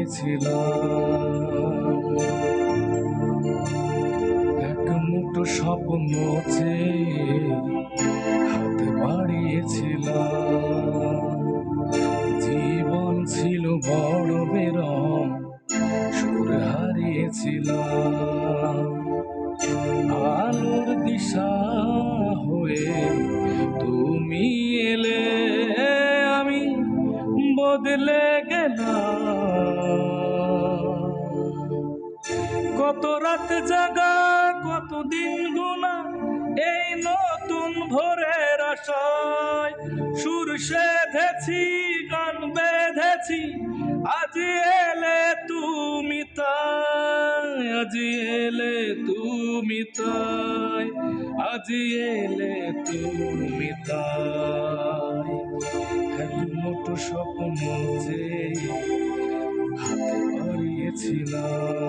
বাড়িয়েছিলাম, এক মুঠো স্বপ্ন চেয়ে হাত বাড়িয়েছিলাম। জীবন ছিল বড় বেরম, সুর হারিয়েছিলাম। আলোর দিশা হয়ে তুমি এলে, আমি বদলে গেলাম। কত রাত জাগা, কত দিন গোনা, এই নতুন ভোরের আশায় সুর সেধেছি, গান বেঁধেছি। আজ এলে তুমি তাই, আজ এলে তুমি তাই, আজ এলে তুমি তাই। এক মুঠো স্বপ্ন যে হাতে বাড়িয়েছিলাম।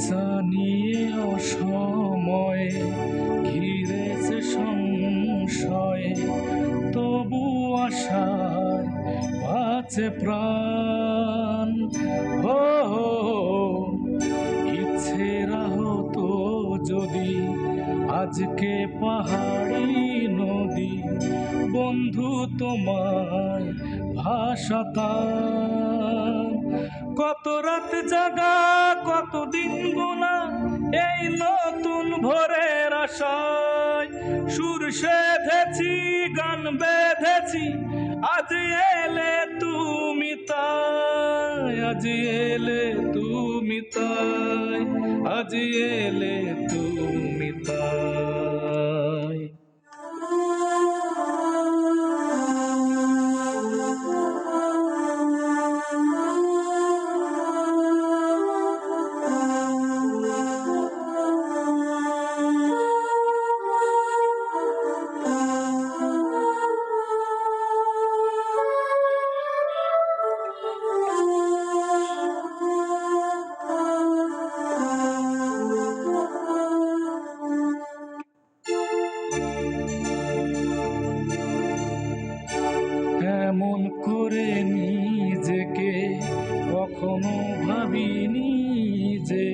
জানিয়ে অসময়ে ঘিরেছে সংশয়ে, তবু আশায় বাঁচে প্রাণ। ও ইচ্ছেরা হতো যদি আজকে পাহাড়ি নদী, বন্ধু তোমায় ভাসাতাম। কত রাত জাগা, কত দিন গোনা, এই নতুন ভোরের আশায় সুর সেধেছি, গান বেঁধেছি। আজ এলে তুমি তাই, আজ এলে তুমি তাই, আজ এলে তুমি তাই। এমন করে নিজেকে কখনো ভাবিনি যে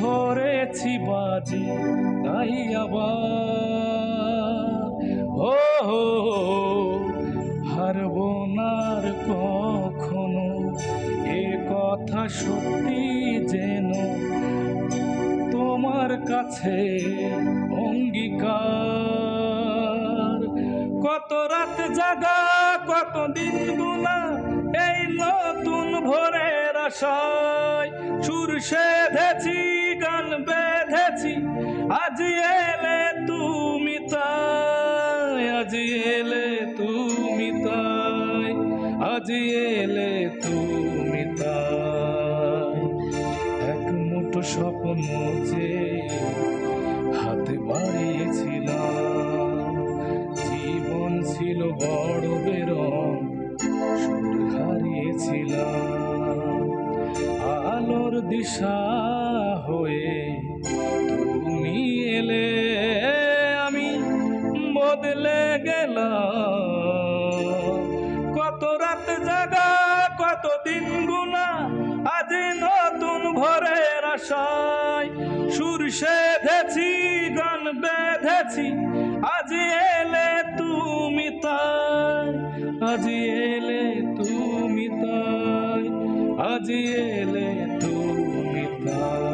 ধরেছি বাজি তাই আবার। ও হারবো না আর কখনো, এ কথা সত্যি যেন তোমার কাছে অঙ্গীকার। কত রাত জাগা, কত দিন গোনা, এই নতুন ভোরের আশায় সুর সেধেছি, গান বেঁধেছি। আজ এলে তুমি তাই, আজ এলে তুমি তাই, আজ এলে তুমি তাই। এক মুঠো স্বপ্ন যে হাতে বাড়িয়েছিলাম, জীবন ছিল বড় বেরম, সুর হারিয়েছিলাম। আলোর দিশা হয়ে তুমি এলে, আমি বদলে গেলাম। কত রাত জাগা, কত দিন গোনা, আজ নতুন ভোরের আশায় সুর সেধেছি, গান বেঁধেছি। আজ এলে তুমি তাই, আজ এলে তুমি তাই, আজ এলে তুমি তাই।